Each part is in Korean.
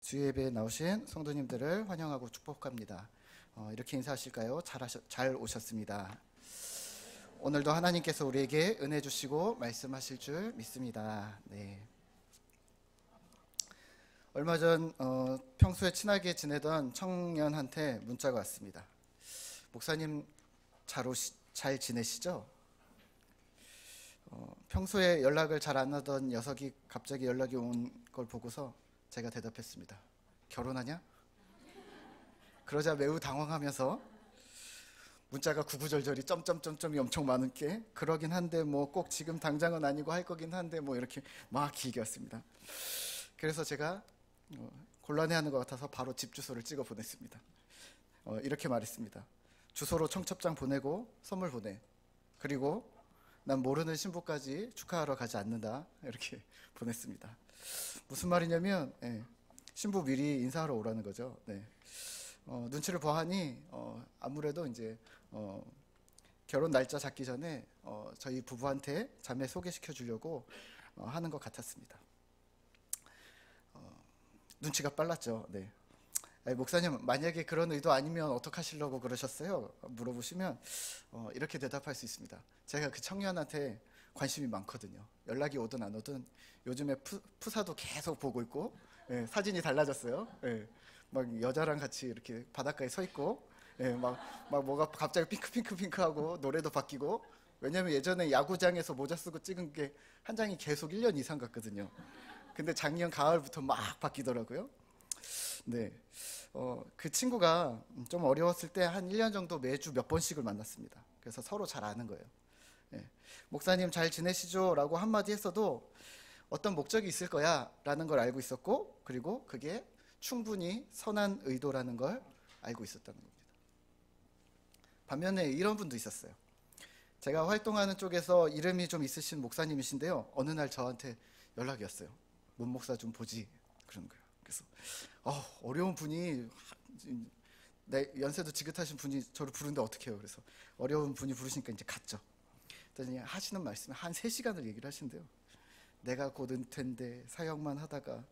주일 예배에 나오신 성도님들을 환영하고 축복합니다. 이렇게 인사하실까요? 잘 오셨습니다. 오늘도 하나님께서 우리에게 은혜 주시고 말씀하실 줄 믿습니다. 네. 얼마 전 평소에 친하게 지내던 청년한테 문자가 왔습니다. 목사님 잘 지내시죠? 평소에 연락을 잘 안 하던 녀석이 갑자기 연락이 온 걸 보고서 제가 대답했습니다. 결혼하냐? 그러자 매우 당황하면서 문자가 구구절절이 점점점점이 엄청 많은 게 그러긴 한데 뭐 꼭 지금 당장은 아니고 할 거긴 한데 뭐 이렇게 막 길게 왔습니다. 그래서 제가 곤란해하는 것 같아서 바로 집 주소를 찍어 보냈습니다. 이렇게 말했습니다. 주소로 청첩장 보내고 선물 보내. 그리고 난 모르는 신부까지 축하하러 가지 않는다. 이렇게 보냈습니다. 무슨 말이냐면 신부 미리 인사하러 오라는 거죠. 네. 눈치를 보아하니 아무래도 이제 결혼 날짜 잡기 전에 저희 부부한테 자매 소개시켜 주려고 하는 것 같았습니다. 눈치가 빨랐죠. 네. 목사님, 만약에 그런 의도 아니면 어떡하시려고 그러셨어요? 물어보시면 이렇게 대답할 수 있습니다. 제가 그 청년한테 관심이 많거든요. 연락이 오든 안 오든 요즘에 푸사도 계속 보고 있고 사진이 달라졌어요. 막 여자랑 같이 이렇게 바닷가에 서 있고 막 뭐가 갑자기 핑크하고 노래도 바뀌고. 왜냐면 예전에 야구장에서 모자 쓰고 찍은 게 한 장이 계속 1년 이상 갔거든요. 근데 작년 가을부터 막 바뀌더라고요. 네. 그 친구가 좀 어려웠을 때 한 1년 정도 매주 몇 번씩을 만났습니다. 그래서 서로 잘 아는 거예요. 목사님 잘 지내시죠? 라고 한마디 했어도 어떤 목적이 있을 거야 라는 걸 알고 있었고, 그리고 그게 충분히 선한 의도라는 걸 알고 있었다는 겁니다. 반면에 이런 분도 있었어요. 제가 활동하는 쪽에서 이름이 좀 있으신 목사님이신데요, 어느 날 저한테 연락이 왔어요. 문 목사 좀 보지 그러는 거예요. 그래서 어려운 분이, 연세도 지긋하신 분이 저를 부르는데 어떻게 해요? 그래서 어려운 분이 부르시니까 이제 갔죠. 그랬더니 하시는 말씀이 한 3시간을 얘기를 하신대요. 내가 곧 은퇴인데 사역만 하다가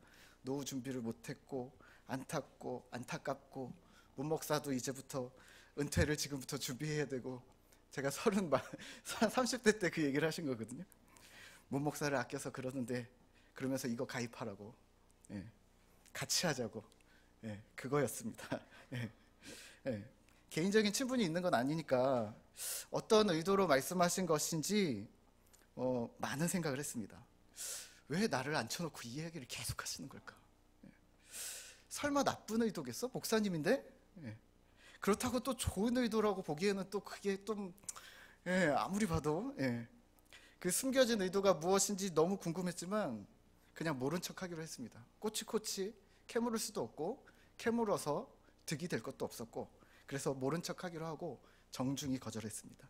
노후 준비를 못했고 안타깝고 문 목사도 이제부터 은퇴를 지금부터 준비해야 되고. 제가 30대 때 그 얘기를 하신 거거든요. 문 목사를 아껴서 그러는데, 그러면서 이거 가입하라고, 같이 하자고, 그거였습니다. 개인적인 친분이 있는 건 아니니까 어떤 의도로 말씀하신 것인지 많은 생각을 했습니다. 왜 나를 앉혀놓고 이 이야기를 계속 하시는 걸까? 설마 나쁜 의도겠어? 목사님인데? 그렇다고 또 좋은 의도라고 보기에는 또 그게 좀 아무리 봐도 그 숨겨진 의도가 무엇인지 너무 궁금했지만 그냥 모른 척하기로 했습니다. 꼬치꼬치 캐물을 수도 없고 캐물어서 득이 될 것도 없었고, 그래서 모른 척하기로 하고 정중히 거절했습니다.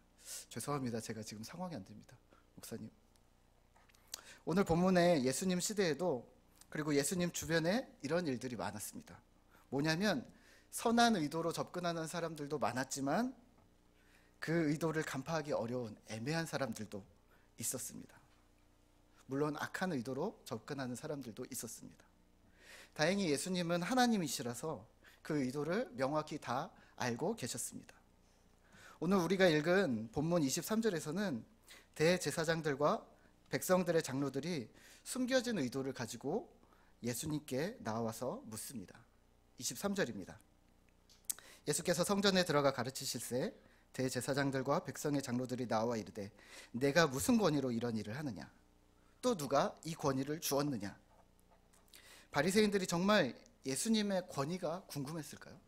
죄송합니다. 제가 지금 상황이 안 됩니다, 목사님. 오늘 본문에 예수님 시대에도, 그리고 예수님 주변에 이런 일들이 많았습니다. 뭐냐면 선한 의도로 접근하는 사람들도 많았지만 그 의도를 간파하기 어려운 애매한 사람들도 있었습니다. 물론 악한 의도로 접근하는 사람들도 있었습니다. 다행히 예수님은 하나님이시라서 그 의도를 명확히 다 알고 계셨습니다. 오늘 우리가 읽은 본문 23절에서는 대제사장들과 백성들의 장로들이 숨겨진 의도를 가지고 예수님께 나와서 묻습니다. 23절입니다. 예수께서 성전에 들어가 가르치실새 대제사장들과 백성의 장로들이 나와 이르되 내가 무슨 권위로 이런 일을 하느냐? 또 누가 이 권위를 주었느냐? 바리새인들이 정말 예수님의 권위가 궁금했을까요?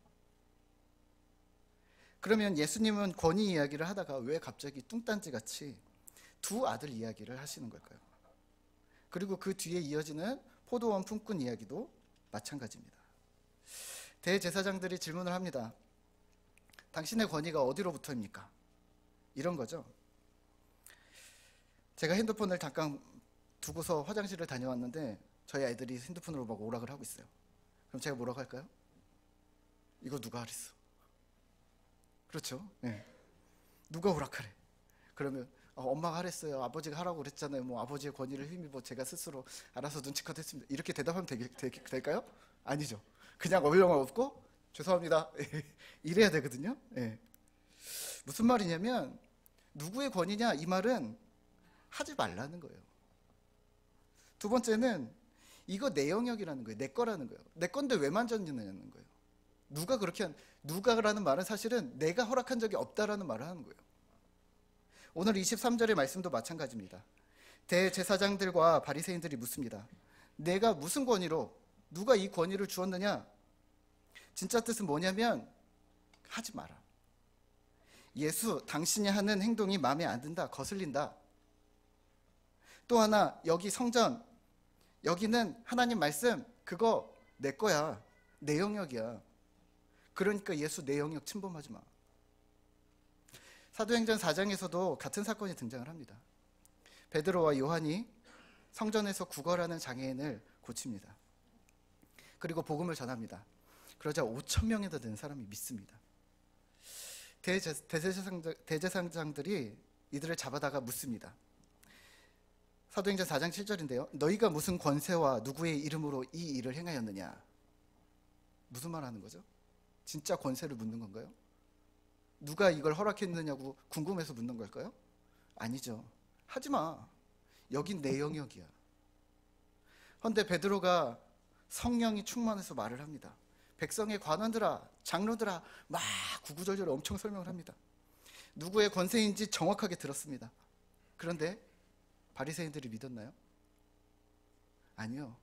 그러면 예수님은 권위 이야기를 하다가 왜 갑자기 뚱딴지같이 두 아들 이야기를 하시는 걸까요? 그리고 그 뒤에 이어지는 포도원 품꾼 이야기도 마찬가지입니다. 대제사장들이 질문을 합니다. 당신의 권위가 어디로부터입니까? 이런 거죠. 제가 핸드폰을 잠깐 두고서 화장실을 다녀왔는데 저희 아이들이 핸드폰으로 막 오락을 하고 있어요. 그럼 제가 뭐라고 할까요? 이거 누가 하랬어? 그렇죠? 누가 오락하래? 그러면 엄마가 하랬어요. 아버지가 하라고 그랬잖아요. 뭐 아버지의 권위를 힘입어 제가 스스로 알아서 눈치껏 했습니다. 이렇게 대답하면 될까요? 아니죠. 그냥 얼렁 없고 죄송합니다. 이래야 되거든요. 예. 무슨 말이냐면 누구의 권위냐 이 말은 하지 말라는 거예요. 두 번째는 이거 내 영역이라는 거예요. 내 거라는 거예요. 내 건데 왜 만졌느냐는 거예요. 누가라는 말은 사실은 내가 허락한 적이 없다라는 말을 하는 거예요. 오늘 23절의 말씀도 마찬가지입니다. 대제사장들과 바리새인들이 묻습니다. 내가 무슨 권위로 누가 이 권위를 주었느냐? 진짜 뜻은 뭐냐면 하지 마라. 예수 당신이 하는 행동이 마음에 안 든다. 거슬린다. 또 하나 여기 성전 여기는 하나님 말씀 그거 내 거야. 내 영역이야. 그러니까 예수 내 영역 침범하지 마. 사도행전 4장에서도 같은 사건이 등장을 합니다. 베드로와 요한이 성전에서 구걸하는 장애인을 고칩니다. 그리고 복음을 전합니다. 그러자 5,000명이나 되는 사람이 믿습니다. 대제사장들이 이들을 잡아다가 묻습니다. 사도행전 4장 7절인데요. 너희가 무슨 권세와 누구의 이름으로 이 일을 행하였느냐? 무슨 말 하는 거죠? 진짜 권세를 묻는 건가요? 누가 이걸 허락했느냐고 궁금해서 묻는 걸까요? 아니죠. 하지 마. 여긴 내 영역이야. 그런데 베드로가 성령이 충만해서 말을 합니다. 백성의 관원들아, 장로들아, 막 구구절절 엄청 설명을 합니다. 누구의 권세인지 정확하게 들었습니다. 그런데 바리새인들이 믿었나요? 아니요.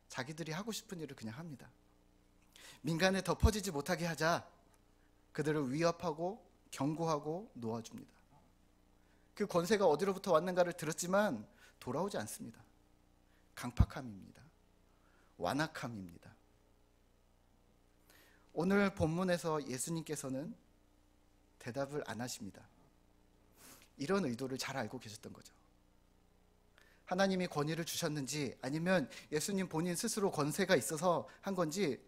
자기들이 하고 싶은 일을 그냥 합니다. 민간에 덮어지지 못하게 하자. 그들을 위협하고 경고하고 놓아줍니다. 그 권세가 어디로부터 왔는가를 들었지만 돌아오지 않습니다. 강팍함입니다. 완악함입니다. 오늘 본문에서 예수님께서는 대답을 안 하십니다. 이런 의도를 잘 알고 계셨던 거죠. 하나님이 권위를 주셨는지 아니면 예수님 본인 스스로 권세가 있어서 한 건지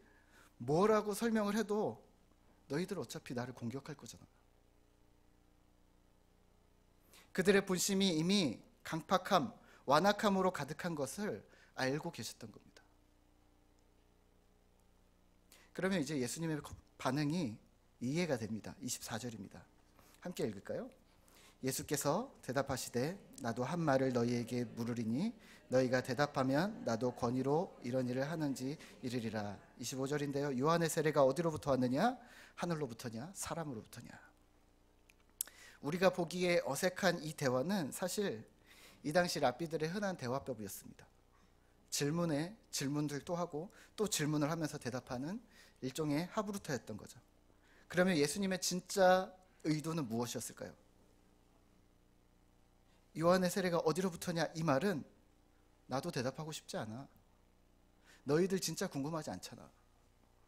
뭐라고 설명을 해도 너희들 어차피 나를 공격할 거잖아. 그들의 본심이 이미 강팍함, 완악함으로 가득한 것을 알고 계셨던 겁니다. 그러면 이제 예수님의 반응이 이해가 됩니다. 24절입니다. 함께 읽을까요? 예수께서 대답하시되 나도 한 말을 너희에게 물으리니 너희가 대답하면 나도 권위로 이런 일을 하는지 이르리라. 25절인데요. 요한의 세례가 어디로부터 왔느냐? 하늘로부터냐? 사람으로부터냐? 우리가 보기에 어색한 이 대화는 사실 이 당시 랍비들의 흔한 대화법이었습니다. 질문에 질문들도 하고 또 질문을 하면서 대답하는 일종의 하브루타였던 거죠. 그러면 예수님의 진짜 의도는 무엇이었을까요? 요한의 세례가 어디로부터냐 이 말은 나도 대답하고 싶지 않아. 너희들 진짜 궁금하지 않잖아.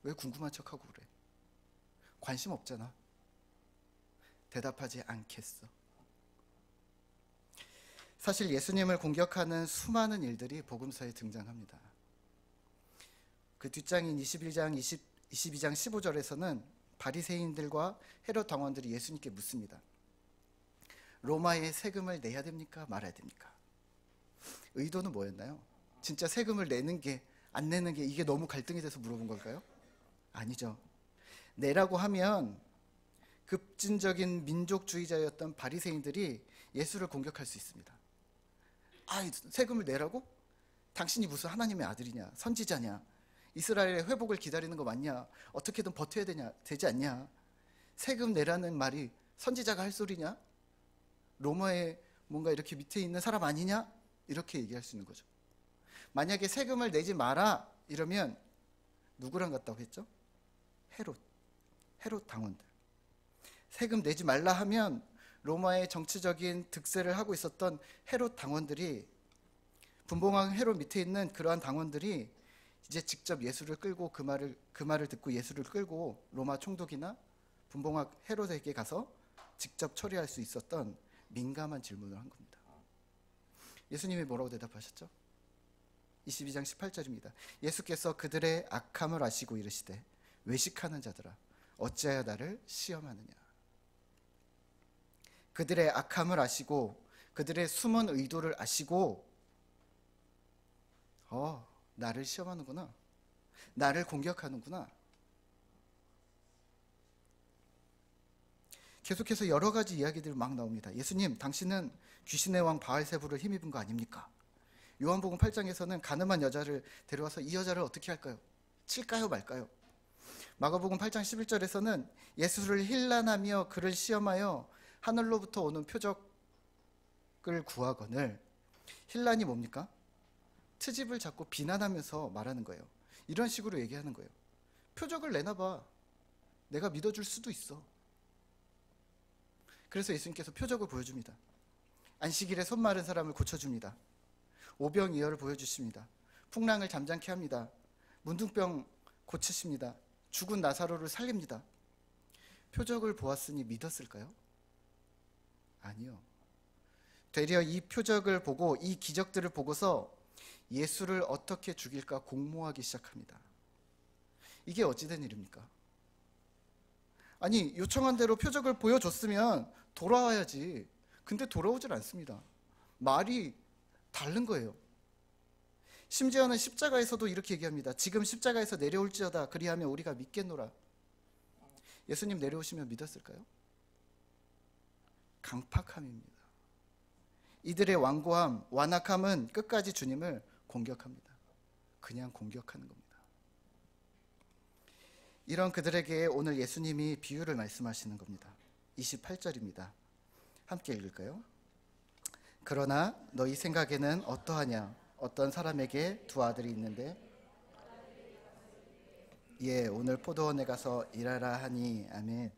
왜 궁금한 척하고 그래? 관심 없잖아. 대답하지 않겠어. 사실 예수님을 공격하는 수많은 일들이 복음서에 등장합니다. 그 뒷장인 22장 15절에서는 바리새인들과 헤롯 당원들이 예수님께 묻습니다. 로마에 세금을 내야 됩니까? 말아야 됩니까? 의도는 뭐였나요? 진짜 세금을 내는 게 안 내는 게 이게 너무 갈등이 돼서 물어본 걸까요? 아니죠. 내라고 하면 급진적인 민족주의자였던 바리새인들이 예수를 공격할 수 있습니다. 세금을 내라고? 당신이 무슨 하나님의 아들이냐? 선지자냐? 이스라엘의 회복을 기다리는 거 맞냐? 어떻게든 버텨야 되지 않냐? 세금 내라는 말이 선지자가 할 소리냐? 로마에 뭔가 이렇게 밑에 있는 사람 아니냐? 이렇게 얘기할 수 있는 거죠. 만약에 세금을 내지 마라 이러면 누구랑 같다고 했죠? 헤롯 당원들. 세금 내지 말라 하면 로마의 정치적인 득세를 하고 있었던 헤롯 당원들이, 분봉왕 헤롯 밑에 있는 그러한 당원들이 이제 직접 예수를 끌고 그 말을 듣고 예수를 끌고 로마 총독이나 분봉왕 헤롯에게 가서 직접 처리할 수 있었던 민감한 질문을 한 겁니다. 예수님이 뭐라고 대답하셨죠? 22장 18절입니다. 예수께서 그들의 악함을 아시고 이르시되 외식하는 자들아 어찌하여 나를 시험하느냐. 그들의 악함을 아시고 그들의 숨은 의도를 아시고 나를 시험하는구나, 나를 공격하는구나. 계속해서 여러 가지 이야기들이 막 나옵니다. 예수님, 당신은 귀신의 왕 바알세불을 힘입은 거 아닙니까? 요한복음 8장에서는 가늠한 여자를 데려와서 이 여자를 어떻게 할까요? 칠까요 말까요? 마가복음 8장 11절에서는 예수를 힐난하며 그를 시험하여 하늘로부터 오는 표적을 구하거늘. 힐난이 뭡니까? 트집을 잡고 비난하면서 말하는 거예요. 이런 식으로 얘기하는 거예요. 표적을 내놔봐, 내가 믿어줄 수도 있어. 그래서 예수님께서 표적을 보여줍니다. 안식일에 손 마른 사람을 고쳐줍니다. 오병이어를 보여주십니다. 풍랑을 잠잠케 합니다. 문둥병 고치십니다. 죽은 나사로를 살립니다. 표적을 보았으니 믿었을까요? 아니요. 되려 이 표적을 보고, 이 기적들을 보고서 예수를 어떻게 죽일까 공모하기 시작합니다. 이게 어찌된 일입니까? 아니, 요청한 대로 표적을 보여줬으면 돌아와야지. 근데 돌아오질 않습니다. 말이 다른 거예요. 심지어는 십자가에서도 이렇게 얘기합니다. 지금 십자가에서 내려올지어다, 그리하면 우리가 믿겠노라. 예수님 내려오시면 믿었을까요? 강팍함입니다. 이들의 완고함, 완악함은 끝까지 주님을 공격합니다. 그냥 공격하는 겁니다. 이런 그들에게 오늘 예수님이 비유를 말씀하시는 겁니다. 28절입니다. 함께 읽을까요? 그러나 너희 생각에는 어떠하냐? 어떤 사람에게 두 아들이 있는데 오늘 포도원에 가서 일하라 하니. 아멘.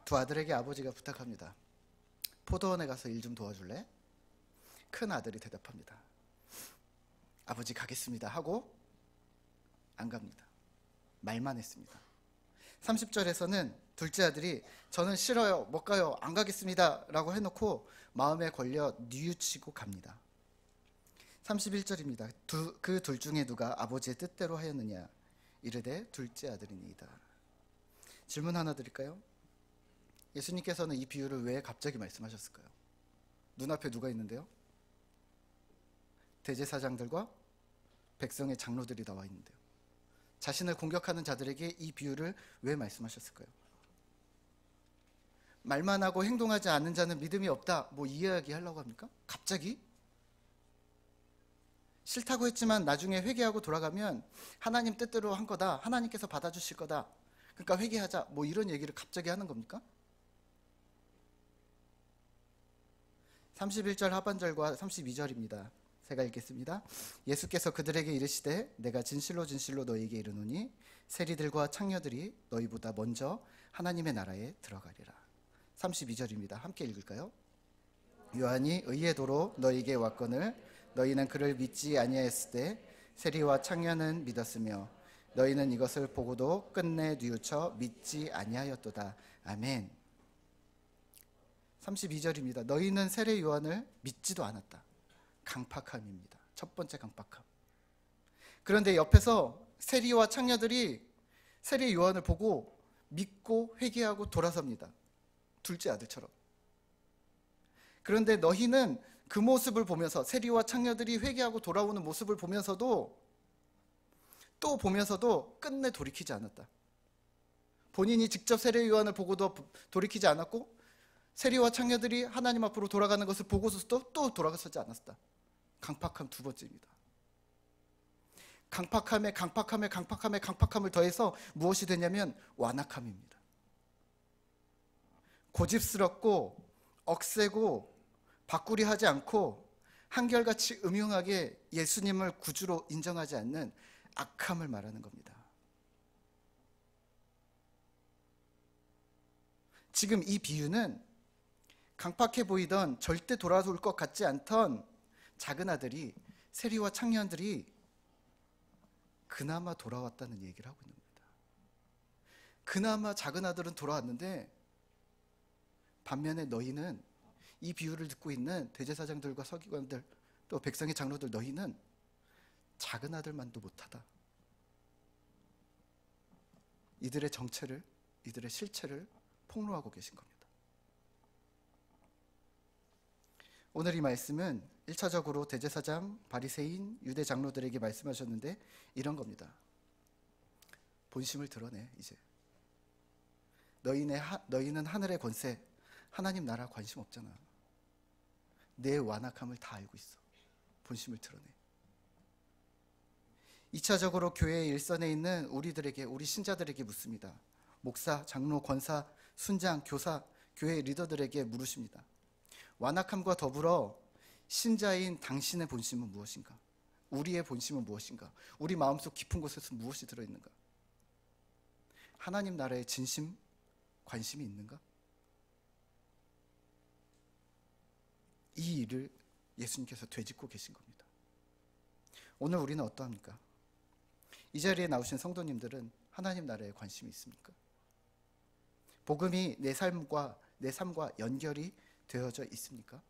두 아들에게 아버지가 부탁합니다. 포도원에 가서 일 좀 도와줄래? 큰 아들이 대답합니다. 아버지 가겠습니다 하고 안 갑니다. 말만 했습니다. 30절에서는 둘째 아들이 저는 싫어요, 못 가요, 안 가겠습니다 라고 해놓고 마음에 걸려 뉘우치고 갑니다. 31절입니다. 그 둘 중에 누가 아버지의 뜻대로 하였느냐? 이르되 둘째 아들이니이다. 질문 하나 드릴까요? 예수님께서는 이 비유를 왜 갑자기 말씀하셨을까요? 눈앞에 누가 있는데요? 대제사장들과 백성의 장로들이 나와 있는데요. 자신을 공격하는 자들에게 이 비유를 왜 말씀하셨을까요? 말만 하고 행동하지 않는 자는 믿음이 없다, 뭐 이 이야기 하려고 합니까? 갑자기? 싫다고 했지만 나중에 회개하고 돌아가면 하나님 뜻대로 한 거다, 하나님께서 받아주실 거다, 그러니까 회개하자, 뭐 이런 얘기를 갑자기 하는 겁니까? 31절 하반절과 32절입니다. 제가 읽겠습니다. 예수께서 그들에게 이르시되 내가 진실로 진실로 너희에게 이르노니 세리들과 창녀들이 너희보다 먼저 하나님의 나라에 들어가리라. 32절입니다. 함께 읽을까요? 요한이 의의 도로 너희에게 왔거늘 너희는 그를 믿지 아니하였을 때 세리와 창녀는 믿었으며 너희는 이것을 보고도 끝내 뉘우쳐 믿지 아니하였도다. 아멘. 32절입니다. 너희는 세례 요한을 믿지도 않았다. 강팍함입니다. 첫 번째 강팍함. 그런데 옆에서 세리와 창녀들이 세례 요한을 보고 믿고 회개하고 돌아섭니다. 둘째 아들처럼. 그런데 너희는 그 모습을 보면서, 세리와 창녀들이 회개하고 돌아오는 모습을 보면서도 끝내 돌이키지 않았다. 본인이 직접 세례 요한을 보고도 돌이키지 않았고 세리와 창녀들이 하나님 앞으로 돌아가는 것을 보고서도 또 돌아서지 않았다. 강팍함 두 번째입니다. 강팍함을 더해서 무엇이 되냐면 완악함입니다. 고집스럽고 억세고 바꾸리하지 않고 한결같이 음흉하게 예수님을 구주로 인정하지 않는 악함을 말하는 겁니다. 지금 이 비유는 강팍해 보이던, 절대 돌아올 것 같지 않던 작은 아들이, 세리와 창녀들이 그나마 돌아왔다는 얘기를 하고 있는 겁니다. 그나마 작은 아들은 돌아왔는데 반면에 너희는, 이 비유를 듣고 있는 대제사장들과 서기관들 또 백성의 장로들, 너희는 작은 아들만도 못하다. 이들의 정체를, 이들의 실체를 폭로하고 계신 겁니다. 오늘 이 말씀은 1차적으로 대제사장, 바리새인, 유대 장로들에게 말씀하셨는데 이런 겁니다. 본심을 드러내. 이제 너희는 하늘의 권세, 하나님 나라 관심 없잖아. 내 완악함을 다 알고 있어. 본심을 드러내. 2차적으로 교회의 일선에 있는 우리 신자들에게 묻습니다. 목사, 장로, 권사, 순장, 교사, 교회 리더들에게 물으십니다. 완악함과 더불어 신자인 당신의 본심은 무엇인가? 우리의 본심은 무엇인가? 우리 마음속 깊은 곳에서 무엇이 들어있는가? 하나님 나라의 진심, 관심이 있는가? 이 일을 예수님께서 되짚고 계신 겁니다. 오늘 우리는 어떠합니까? 이 자리에 나오신 성도님들은 하나님 나라에 관심이 있습니까? 복음이 내 삶과 연결이 되어져 있습니까?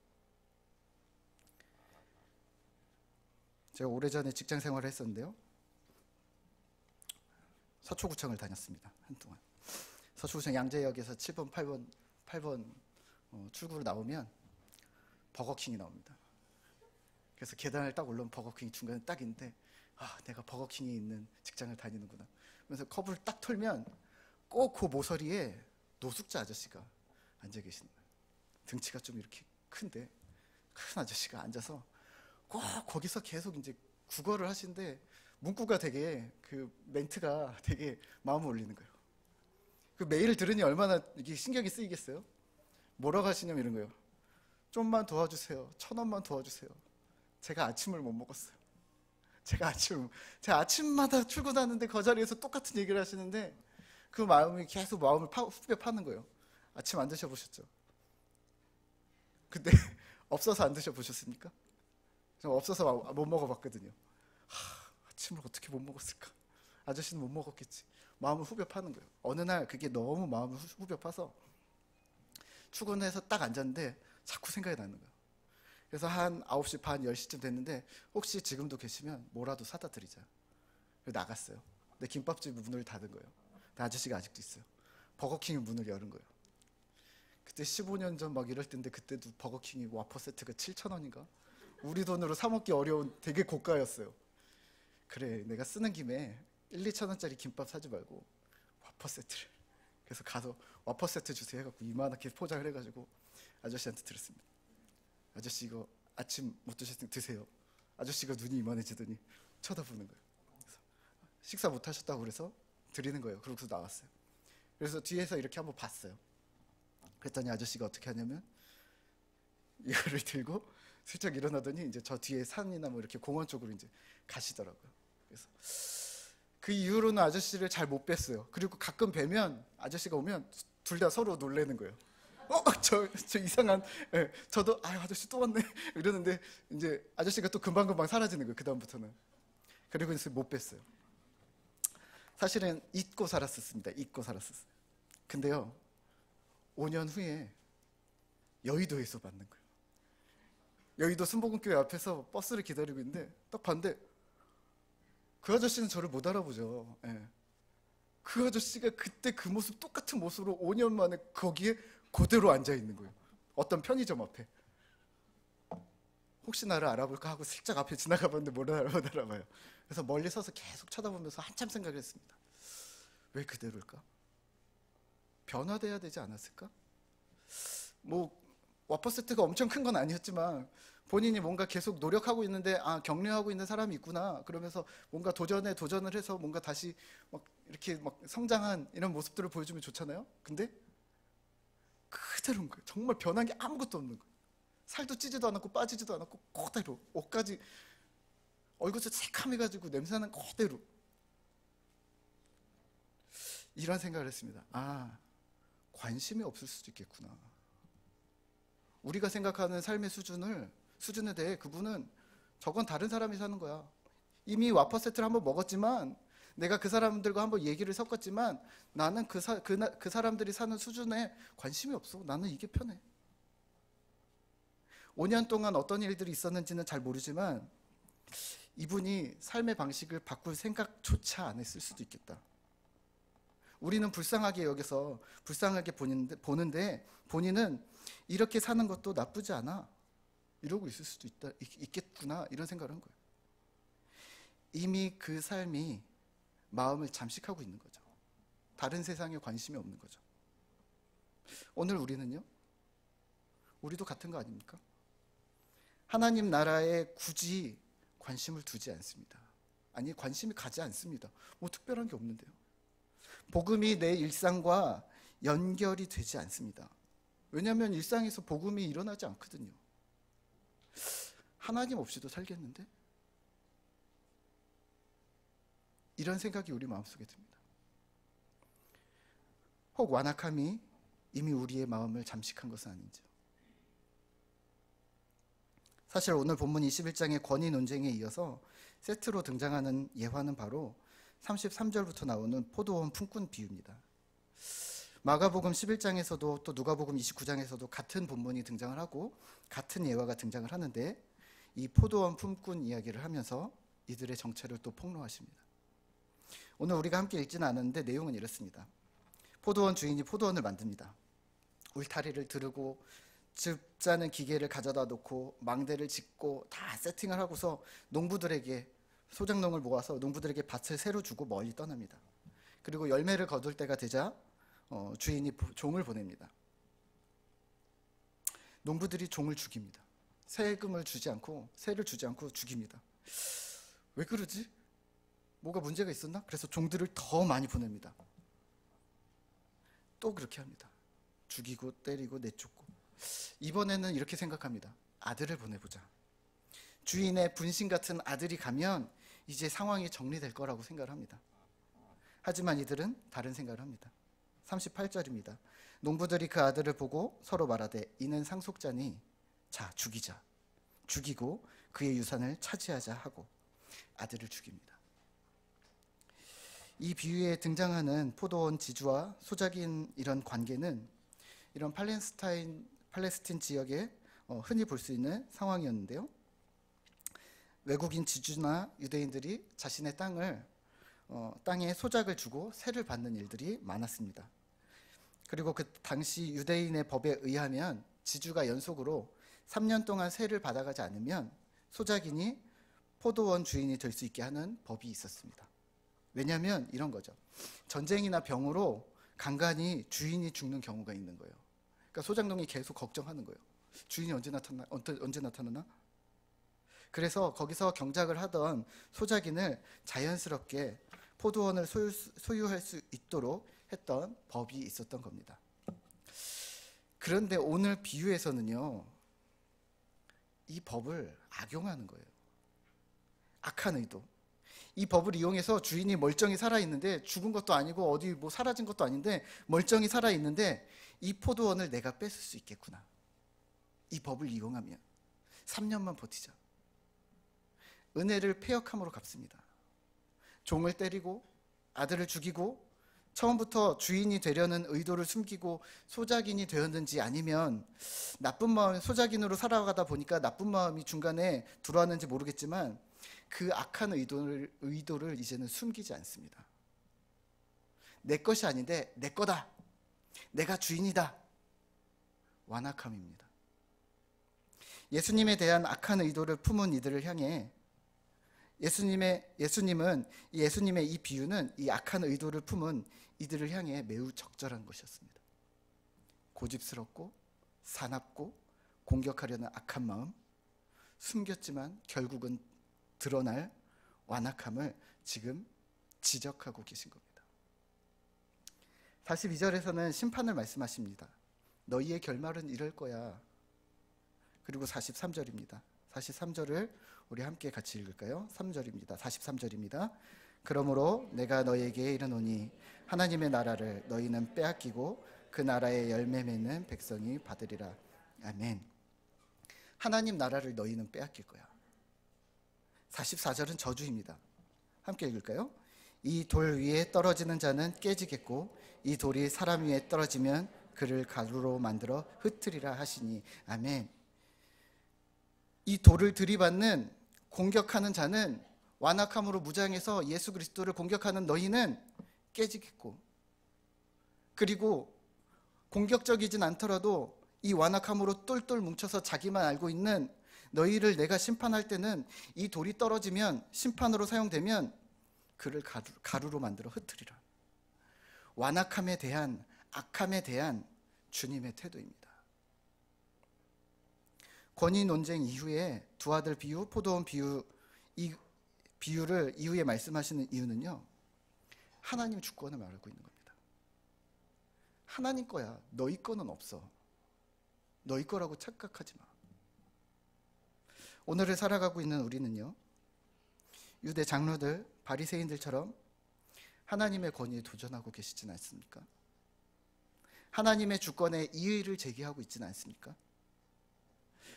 제가 오래전에 직장 생활을 했었는데요. 서초구청을 다녔습니다. 한동안. 서초구청 양재역에서 7번, 8번 출구로 나오면 버거킹이 나옵니다. 그래서 계단을 딱 올라오면 버거킹이 중간에 딱 있는데 내가 버거킹이 있는 직장을 다니는구나. 그래서 컵을 딱 털면 꼭 그 모서리에 노숙자 아저씨가 앉아 계시는 거예요. 등치가 좀 이렇게 큰데 큰 아저씨가 앉아서 꼭 거기서 계속 이제 국어를 하시는데 문구가 되게 그 멘트가 되게 마음을 울리는 거예요. 그 메일을 들으니 얼마나 이게 신경이 쓰이겠어요? 뭐라고 하시냐면 이런 거예요. 좀만 도와주세요. 1,000원만 도와주세요. 제가 아침을 못 먹었어요. 제가 아침마다 출근하는데 그 자리에서 똑같은 얘기를 하시는데 그 마음이 계속 마음을 후벼 파는 거예요. 아침 안 드셔보셨죠? 근데 없어서 안 드셔보셨습니까? 저 없어서 못 먹어봤거든요. 아침을 어떻게 못 먹었을까? 아저씨는 못 먹었겠지. 마음을 후벼 파는 거예요. 어느 날 그게 너무 마음을 후벼 파서 출근해서 딱 앉았는데 자꾸 생각이 나는 거예요. 그래서 한 9시 반, 10시쯤 됐는데 혹시 지금도 계시면 뭐라도 사다 드리자. 그래서 나갔어요. 근데 김밥집 문을 닫은 거예요. 근데 아저씨가 아직도 있어요. 버거킹이 문을 여는 거예요. 그때 15년 전 막 이럴 때인데 그때도 버거킹이 와퍼 세트가 7,000원인가? 우리 돈으로 사 먹기 어려운 되게 고가였어요. 그래, 내가 쓰는 김에 1-2,000원짜리 김밥 사지 말고 와퍼 세트를. 그래서 가서 와퍼 세트 주세요 해갖고 이만하게 포장을 해가지고 아저씨한테 드렸습니다. 아저씨 이거 아침 못 드셨으니까 드세요. 아저씨가 눈이 이만해지더니 쳐다보는 거예요. 그래서 식사 못 하셨다고 그래서 드리는 거예요. 그러고서 나왔어요. 그래서 뒤에서 이렇게 한번 봤어요. 그랬더니 아저씨가 어떻게 하냐면 이거를 들고 슬쩍 일어나더니 이제 저 뒤에 산이나 뭐 이렇게 공원 쪽으로 이제 가시더라고요. 그래서 그 이후로는 아저씨를 잘 못 뵀어요. 그리고 가끔 뵈면 아저씨가 오면 둘 다 서로 놀래는 거예요. 저 이상한, 저도 아저씨 또 왔네 이러는데 이제 아저씨가 또 금방금방 사라지는 거예요. 그 다음부터는. 그리고 이제 못 뵀어요. 사실은 잊고 살았었습니다. 근데요 5년 후에 여의도에서 만난 거예요. 여의도 순복음교회 앞에서 버스를 기다리고 있는데 딱 봤는데 그 아저씨는 저를 못 알아보죠. 그 아저씨가 그때 그 모습, 똑같은 모습으로 5년 만에 거기에 그대로 앉아 있는 거예요. 어떤 편의점 앞에. 혹시 나를 알아볼까 하고 슬쩍 앞에 지나가 봤는데 못 알아봐요. 그래서 멀리 서서 계속 쳐다보면서 한참 생각을 했습니다. 왜 그대로일까? 변화돼야 되지 않았을까? 뭐 와퍼 세트가 엄청 큰 건 아니었지만 본인이 뭔가 계속 노력하고 있는데 격려하고 있는 사람이 있구나. 그러면서 뭔가 도전을 해서 뭔가 다시 막 이렇게 막 성장한 이런 모습들을 보여주면 좋잖아요. 근데 그대로인 거예요. 정말 변한 게 아무것도 없는 거예요. 살도 찌지도 않았고 빠지지도 않았고 그대로. 옷까지 얼굴이 새카매가지고 냄새나는 그대로. 이런 생각을 했습니다. 관심이 없을 수도 있겠구나. 우리가 생각하는 삶의 수준에 대해 그분은 저건 다른 사람이 사는 거야. 이미 와퍼 세트를 한번 먹었지만 내가 그 사람들과 한번 얘기를 섞었지만 나는 그 사람들이 사는 수준에 관심이 없어. 나는 이게 편해. 5년 동안 어떤 일들이 있었는지는 잘 모르지만 이분이 삶의 방식을 바꿀 생각조차 안 했을 수도 있겠다. 우리는 불쌍하게 여겨서 불쌍하게 보는데 본인은 이렇게 사는 것도 나쁘지 않아. 이러고 있을 수도 있겠구나, 이런 생각을 한 거예요. 이미 그 삶이 마음을 잠식하고 있는 거죠. 다른 세상에 관심이 없는 거죠. 오늘 우리는요, 우리도 같은 거 아닙니까? 하나님 나라에 굳이 관심을 두지 않습니다. 아니, 관심이 가지 않습니다. 뭐 특별한 게 없는데요. 복음이 내 일상과 연결이 되지 않습니다. 왜냐하면 일상에서 복음이 일어나지 않거든요. 하나님 없이도 살겠는데? 이런 생각이 우리 마음속에 듭니다. 혹 완악함이 이미 우리의 마음을 잠식한 것은 아닌지요. 사실 오늘 본문 21장의 권위 논쟁에 이어서 세트로 등장하는 예화는 바로 33절부터 나오는 포도원 품꾼 비유입니다. 마가복음 11장에서도 또 누가복음 29장에서도 같은 본문이 등장을 하고 같은 예화가 등장을 하는데, 이 포도원 품꾼 이야기를 하면서 이들의 정체를 또 폭로하십니다. 오늘 우리가 함께 읽지는 않았는데 내용은 이렇습니다. 포도원 주인이 포도원을 만듭니다. 울타리를 두르고 즙 짜는 기계를 가져다 놓고 망대를 짓고 다 세팅을 하고서 농부들에게, 소작농을 모아서 농부들에게 밭을 새로 주고 멀리 떠납니다. 그리고 열매를 거둘 때가 되자 주인이 종을 보냅니다. 농부들이 종을 죽입니다. 세금을 주지 않고, 세를 주지 않고 죽입니다. 왜 그러지? 뭐가 문제가 있었나? 그래서 종들을 더 많이 보냅니다. 또 그렇게 합니다. 죽이고 때리고 내쫓고. 이번에는 이렇게 생각합니다. 아들을 보내보자. 주인의 분신 같은 아들이 가면 이제 상황이 정리될 거라고 생각을 합니다. 하지만 이들은 다른 생각을 합니다. 38절입니다. 농부들이 그 아들을 보고 서로 말하되 이는 상속자니 자 죽이자. 죽이고 그의 유산을 차지하자 하고 아들을 죽입니다. 이 비유에 등장하는 포도원 지주와 소작인 이런 관계는 이런 팔레스틴 지역에 흔히 볼 수 있는 상황이었는데요. 외국인 지주나 유대인들이 자신의 땅에 소작을 주고 세를 받는 일들이 많았습니다. 그리고 그 당시 유대인의 법에 의하면 지주가 연속으로 3년 동안 세를 받아가지 않으면 소작인이 포도원 주인이 될 수 있게 하는 법이 있었습니다. 왜냐하면 이런 거죠. 전쟁이나 병으로 간간히 주인이 죽는 경우가 있는 거예요. 그러니까 소작농이 계속 걱정하는 거예요. 주인이 언제 나타나나? 그래서 거기서 경작을 하던 소작인을 자연스럽게 포도원을 소유할 수 있도록 했던 법이 있었던 겁니다. 그런데 오늘 비유에서는요, 이 법을 악용하는 거예요. 악한 의도. 이 법을 이용해서 주인이 멀쩡히 살아있는데, 죽은 것도 아니고 어디 뭐 사라진 것도 아닌데 멀쩡히 살아있는데 이 포도원을 내가 뺏을 수 있겠구나. 이 법을 이용하면 3년만 버티자. 은혜를 패역함으로 갚습니다. 종을 때리고 아들을 죽이고 처음부터 주인이 되려는 의도를 숨기고 소작인이 되었는지, 아니면 나쁜 마음, 소작인으로 살아가다 보니까 나쁜 마음이 중간에 들어왔는지 모르겠지만 그 악한 의도를 이제는 숨기지 않습니다. 내 것이 아닌데 내 거다. 내가 주인이다. 완악함입니다. 예수님에 대한 악한 의도를 품은 이들을 향해 예수님의 이 비유는 이 악한 의도를 품은 이들을 향해 매우 적절한 것이었습니다. 고집스럽고 사납고 공격하려는 악한 마음, 숨겼지만 결국은 드러날 완악함을 지금 지적하고 계신 겁니다. 42절에서는 심판을 말씀하십니다. 너희의 결말은 이럴 거야. 그리고 43절입니다. 43절을 우리 함께 같이 읽을까요? 3절입니다. 43절입니다. 그러므로 내가 너희에게 이르노니 하나님의 나라를 너희는 빼앗기고 그 나라의 열매 맺는 백성이 받으리라. 아멘. 하나님 나라를 너희는 빼앗길 거야. 44절은 저주입니다. 함께 읽을까요? 이 돌 위에 떨어지는 자는 깨지겠고 이 돌이 사람 위에 떨어지면 그를 가루로 만들어 흩으리라 하시니. 아멘. 이 돌을 들이받는 공격하는 자는, 완악함으로 무장해서 예수 그리스도를 공격하는 너희는 깨지겠고, 그리고 공격적이진 않더라도 이 완악함으로 똘똘 뭉쳐서 자기만 알고 있는 너희를 내가 심판할 때는 이 돌이 떨어지면 심판으로 사용되면 그를 가루로 만들어 흩으리라. 완악함에 대한, 악함에 대한 주님의 태도입니다. 권위 논쟁 이후에 두 아들 비유, 포도원 비유, 이 비유를 이후에 말씀하시는 이유는요, 하나님 주권을 말하고 있는 겁니다. 하나님 거야. 너희 거는 없어. 너희 거라고 착각하지 마. 오늘을 살아가고 있는 우리는요, 유대 장로들, 바리새인들처럼 하나님의 권위에 도전하고 계시진 않습니까? 하나님의 주권에 이의를 제기하고 있지는 않습니까?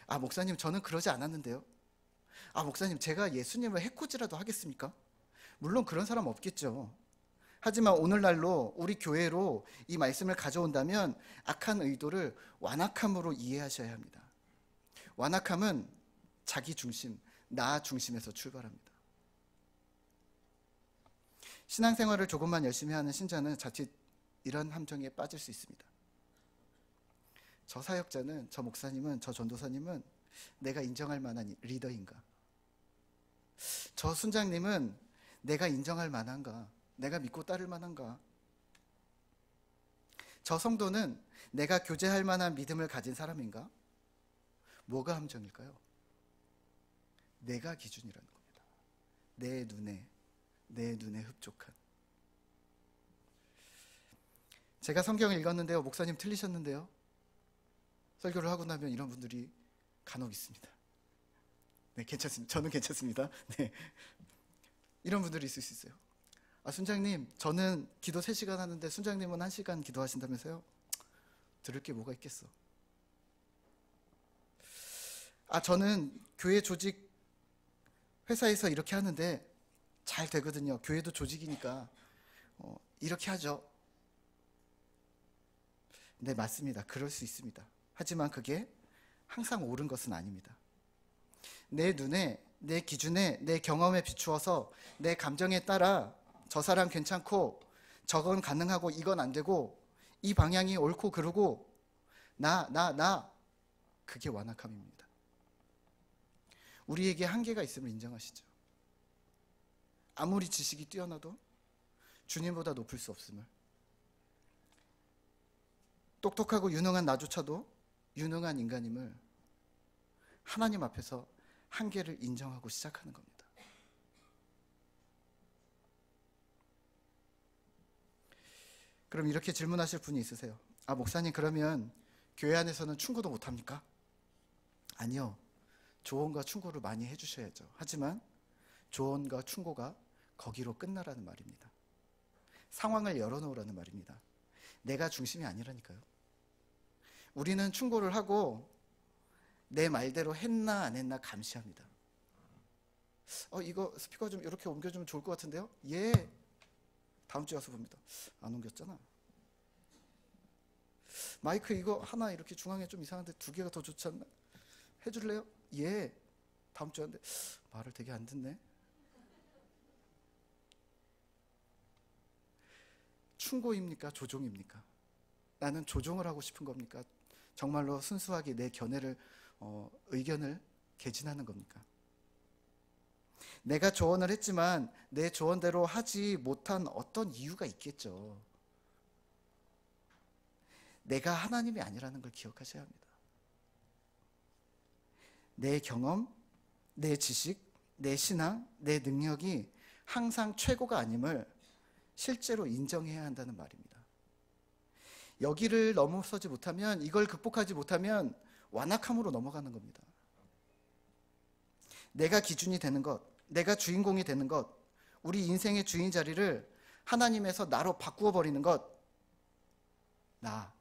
아, 목사님, 저는 그러지 않았는데요. 아, 목사님, 제가 예수님을 해코지라도 하겠습니까? 물론 그런 사람 없겠죠. 하지만 오늘날로 우리 교회로 이 말씀을 가져온다면 악한 의도를 완악함으로 이해하셔야 합니다. 완악함은 자기 중심, 나 중심에서 출발합니다. 신앙생활을 조금만 열심히 하는 신자는 자칫 이런 함정에 빠질 수 있습니다. 저 사역자는, 저 목사님은, 저 전도사님은 내가 인정할 만한 리더인가? 저 순장님은 내가 인정할 만한가? 내가 믿고 따를 만한가? 저 성도는 내가 교제할 만한 믿음을 가진 사람인가? 뭐가 함정일까요? 내가 기준이라는 겁니다. 내 눈에 흡족한. 제가 성경을 읽었는데요, 목사님 틀리셨는데요, 설교를 하고 나면 이런 분들이 간혹 있습니다. 네, 괜찮습니다. 저는 괜찮습니다. 네, 이런 분들이 있을 수 있어요. 아, 순장님, 저는 기도 3시간 하는데 순장님은 1시간 기도하신다면서요? 들을 게 뭐가 있겠어. 아, 저는 교회 조직 회사에서 이렇게 하는데 잘 되거든요. 교회도 조직이니까 이렇게 하죠. 네, 맞습니다. 그럴 수 있습니다. 하지만 그게 항상 옳은 것은 아닙니다. 내 눈에, 내 기준에, 내 경험에 비추어서 내 감정에 따라 저 사람 괜찮고 저건 가능하고 이건 안 되고 이 방향이 옳고 그르고 나 그게 완악함입니다. 우리에게 한계가 있음을 인정하시죠. 아무리 지식이 뛰어나도 주님보다 높을 수 없음을, 똑똑하고 유능한 나조차도 유능한 인간임을 하나님 앞에서 한계를 인정하고 시작하는 겁니다. 그럼 이렇게 질문하실 분이 있으세요. 아, 목사님, 그러면 교회 안에서는 충고도 못합니까? 아니요. 조언과 충고를 많이 해주셔야죠. 하지만 조언과 충고가 거기로 끝나라는 말입니다. 상황을 열어놓으라는 말입니다. 내가 중심이 아니라니까요. 우리는 충고를 하고 내 말대로 했나 안 했나 감시합니다. 이거 스피커 좀 이렇게 옮겨주면 좋을 것 같은데요? 예. 다음 주에 와서 봅니다. 안 옮겼잖아. 마이크 이거 하나 이렇게 중앙에 좀 이상한데 2개가 더 좋지 않나? 해줄래요? 예. 다음 주에 하는데 말을 되게 안 듣네. 충고입니까? 조종입니까? 나는 조종을 하고 싶은 겁니까? 정말로 순수하게 내 견해를 의견을 개진하는 겁니까? 내가 조언을 했지만 내 조언대로 하지 못한 어떤 이유가 있겠죠. 내가 하나님이 아니라는 걸 기억하셔야 합니다. 내 경험, 내 지식, 내 신앙, 내 능력이 항상 최고가 아님을 실제로 인정해야 한다는 말입니다. 여기를 넘어서지 못하면, 이걸 극복하지 못하면 완악함으로 넘어가는 겁니다. 내가 기준이 되는 것, 내가 주인공이 되는 것, 우리 인생의 주인 자리를 하나님에서 나로 바꾸어 버리는 것, 나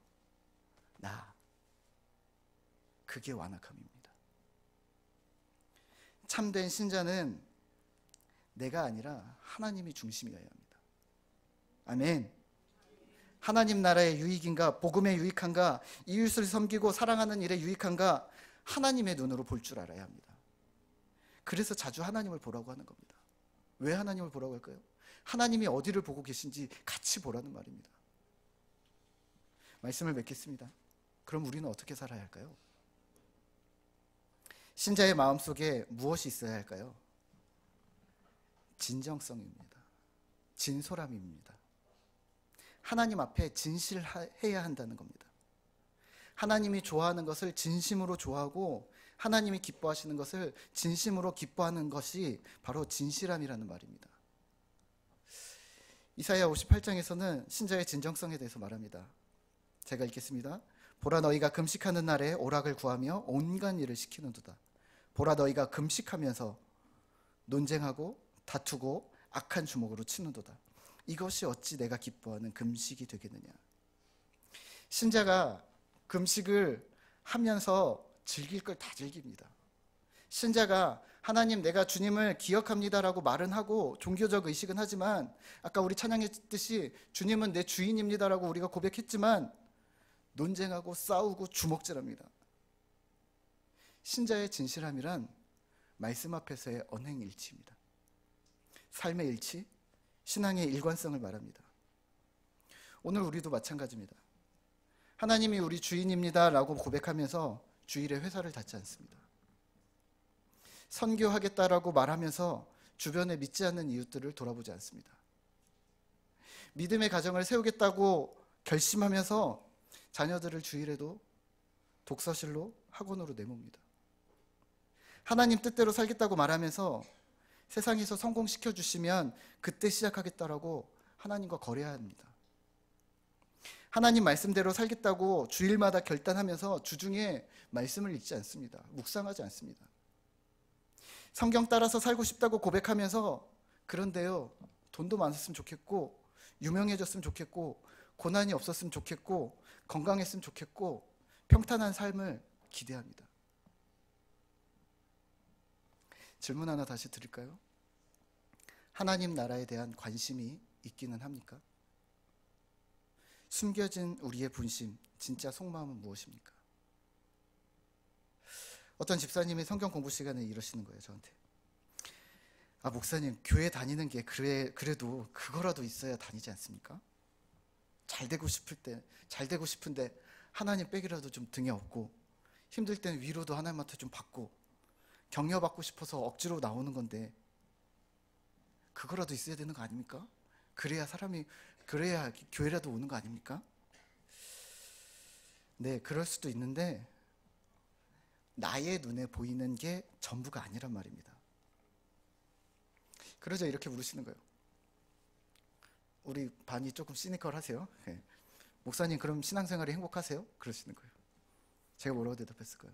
그게 완악함입니다. 참된 신자는 내가 아니라 하나님이 중심이어야 합니다. 아멘. 하나님 나라의 유익인가, 복음에 유익한가, 이웃을 섬기고 사랑하는 일에 유익한가, 하나님의 눈으로 볼 줄 알아야 합니다. 그래서 자주 하나님을 보라고 하는 겁니다. 왜 하나님을 보라고 할까요? 하나님이 어디를 보고 계신지 같이 보라는 말입니다. 말씀을 맺겠습니다. 그럼 우리는 어떻게 살아야 할까요? 신자의 마음속에 무엇이 있어야 할까요? 진정성입니다. 진솔함입니다. 하나님 앞에 진실해야 한다는 겁니다. 하나님이 좋아하는 것을 진심으로 좋아하고 하나님이 기뻐하시는 것을 진심으로 기뻐하는 것이 바로 진실함이라는 말입니다. 이사야 58장에서는 신자의 진정성에 대해서 말합니다. 제가 읽겠습니다. 보라, 너희가 금식하는 날에 오락을 구하며 온갖 일을 시키는도다. 보라, 너희가 금식하면서 논쟁하고 다투고 악한 주먹으로 치는도다. 이것이 어찌 내가 기뻐하는 금식이 되겠느냐. 신자가 금식을 하면서 즐길 걸 다 즐깁니다. 신자가 하나님, 내가 주님을 기억합니다라고 말은 하고 종교적 의식은 하지만, 아까 우리 찬양했듯이 주님은 내 주인입니다라고 우리가 고백했지만 논쟁하고 싸우고 주먹질합니다. 신자의 진실함이란 말씀 앞에서의 언행일치입니다. 삶의 일치, 신앙의 일관성을 말합니다. 오늘 우리도 마찬가지입니다. 하나님이 우리 주인입니다 라고 고백하면서 주일에 회사를 닫지 않습니다. 선교하겠다라고 말하면서 주변에 믿지 않는 이웃들을 돌아보지 않습니다. 믿음의 가정을 세우겠다고 결심하면서 자녀들을 주일에도 독서실로 학원으로 내모읍니다. 하나님 뜻대로 살겠다고 말하면서 세상에서 성공시켜 주시면 그때 시작하겠다라고 하나님과 거래합니다. 하나님 말씀대로 살겠다고 주일마다 결단하면서 주중에 말씀을 읽지 않습니다. 묵상하지 않습니다. 성경 따라서 살고 싶다고 고백하면서, 그런데요, 돈도 많았으면 좋겠고 유명해졌으면 좋겠고 고난이 없었으면 좋겠고 건강했으면 좋겠고 평탄한 삶을 기대합니다. 질문 하나 다시 드릴까요? 하나님 나라에 대한 관심이 있기는 합니까? 숨겨진 우리의 분심, 진짜 속마음은 무엇입니까? 어떤 집사님이 성경 공부 시간에 이러시는 거예요, 저한테. 아, 목사님, 교회 다니는 게 그래도 그거라도 있어야 다니지 않습니까? 잘 되고 싶은데 하나님 빽이라도 좀 등에 업고, 힘들 땐 위로도 하나님한테 좀 받고, 격려받고 싶어서 억지로 나오는 건데 그거라도 있어야 되는 거 아닙니까? 그래야 교회라도 오는 거 아닙니까? 네, 그럴 수도 있는데 나의 눈에 보이는 게 전부가 아니란 말입니다. 그러자 이렇게 물으시는 거예요. 우리 반이 조금 시니컬하세요. 네. 목사님, 그럼 신앙생활이 행복하세요? 그러시는 거예요. 제가 뭐라고 대답했을까요?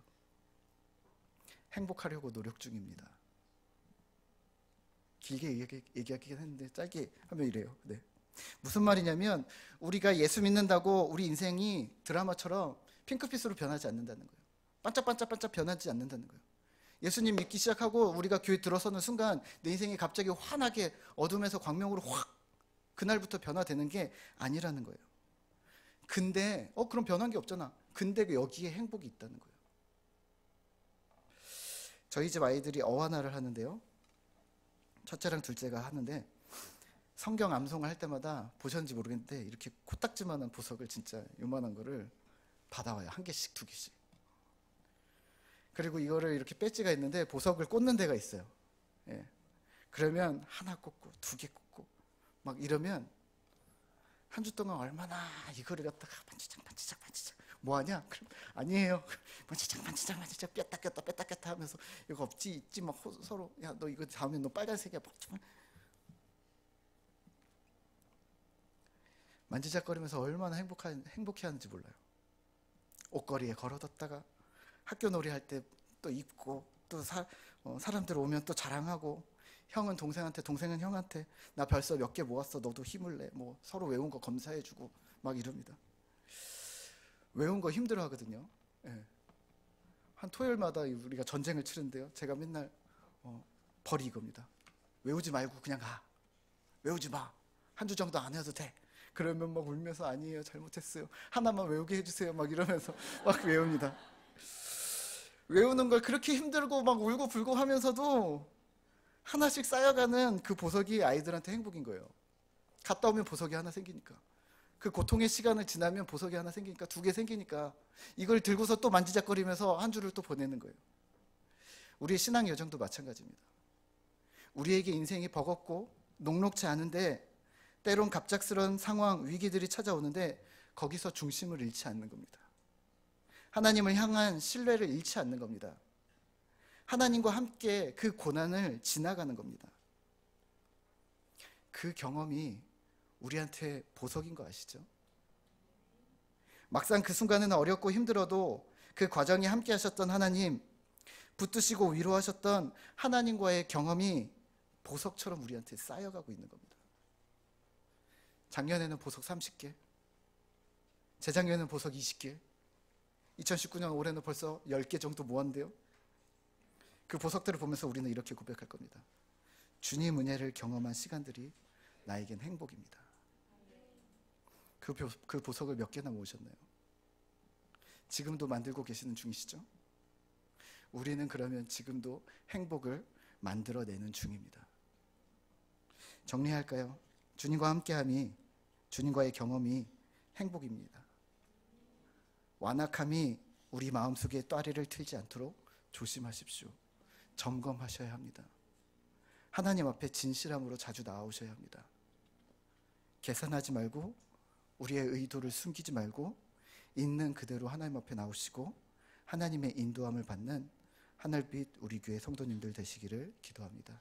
행복하려고 노력 중입니다. 길게 얘기하긴 했는데 짧게 하면 이래요. 네. 무슨 말이냐면, 우리가 예수 믿는다고 우리 인생이 드라마처럼 핑크빛으로 변하지 않는다는 거예요. 반짝반짝 변하지 않는다는 거예요. 예수님 믿기 시작하고 우리가 교회 들어서는 순간 내 인생이 갑자기 환하게 어둠에서 광명으로 확 그날부터 변화되는 게 아니라는 거예요. 근데 그럼 변한 게 없잖아. 근데 여기에 행복이 있다는 거예요. 저희 집 아이들이 어하나를 하는데요, 첫째랑 둘째가 하는데 성경 암송을 할 때마다 보셨는지 모르겠는데 이렇게 코딱지만한 보석을 진짜 요만한 거를 받아와요. 한 개씩, 두 개씩. 그리고 이거를 이렇게 배지가 있는데 보석을 꽂는 데가 있어요. 예. 그러면 하나 꽂고 두 개 꽂고 막 이러면 한 주 동안 얼마나 이거를 갖다가 반지작 뭐하냐? 그럼 아니에요. 반지작 뺐다 꼈다 하면서 이거 없지 있지 막 서로, 야, 너 이거 다음에 너 빨간색이야. 만지작거리면서 얼마나 행복해하는지 몰라요. 옷걸이에 걸어뒀다가 학교 놀이 할 때 또 입고, 또 사람들 오면 또 자랑하고, 형은 동생한테, 동생은 형한테 나 벌써 몇 개 모았어, 너도 힘을 내, 뭐 서로 외운 거 검사해주고 막 이럽니다. 외운 거 힘들어 하거든요. 예. 한 토요일마다 우리가 전쟁을 치는데요, 제가 맨날 벌이 이겁니다. 외우지 말고 그냥 가. 외우지 마. 한 주 정도 안 해도 돼. 그러면 막 울면서, 아니에요, 잘못했어요, 하나만 외우게 해주세요, 막 이러면서 막 외웁니다. 외우는 걸 그렇게 힘들고 막 울고 불고 하면서도 하나씩 쌓여가는 그 보석이 아이들한테 행복인 거예요. 갔다 오면 보석이 하나 생기니까, 그 고통의 시간을 지나면 보석이 하나 생기니까, 두 개 생기니까 이걸 들고서 또 만지작거리면서 한 주를 또 보내는 거예요. 우리의 신앙 여정도 마찬가지입니다. 우리에게 인생이 버겁고 녹록지 않은데 때론 갑작스러운 상황, 위기들이 찾아오는데 거기서 중심을 잃지 않는 겁니다. 하나님을 향한 신뢰를 잃지 않는 겁니다. 하나님과 함께 그 고난을 지나가는 겁니다. 그 경험이 우리한테 보석인 거 아시죠? 막상 그 순간은 어렵고 힘들어도 그 과정에 함께 하셨던 하나님, 붙드시고 위로하셨던 하나님과의 경험이 보석처럼 우리한테 쌓여가고 있는 겁니다. 작년에는 보석 30개, 재작년에는 보석 20개, 2019년 올해는 벌써 10개 정도 모았는데요. 그 보석들을 보면서 우리는 이렇게 고백할 겁니다. 주님 은혜를 경험한 시간들이 나에겐 행복입니다. 그 보석을 몇 개나 모으셨나요? 지금도 만들고 계시는 중이시죠? 우리는 그러면 지금도 행복을 만들어내는 중입니다. 정리할까요? 주님과 함께함이, 주님과의 경험이 행복입니다. 완악함이 우리 마음속에 따리를 틀지 않도록 조심하십시오. 점검하셔야 합니다. 하나님 앞에 진실함으로 자주 나아오셔야 합니다. 계산하지 말고 우리의 의도를 숨기지 말고 있는 그대로 하나님 앞에 나오시고 하나님의 인도함을 받는 하늘빛 우리 교회 성도님들 되시기를 기도합니다.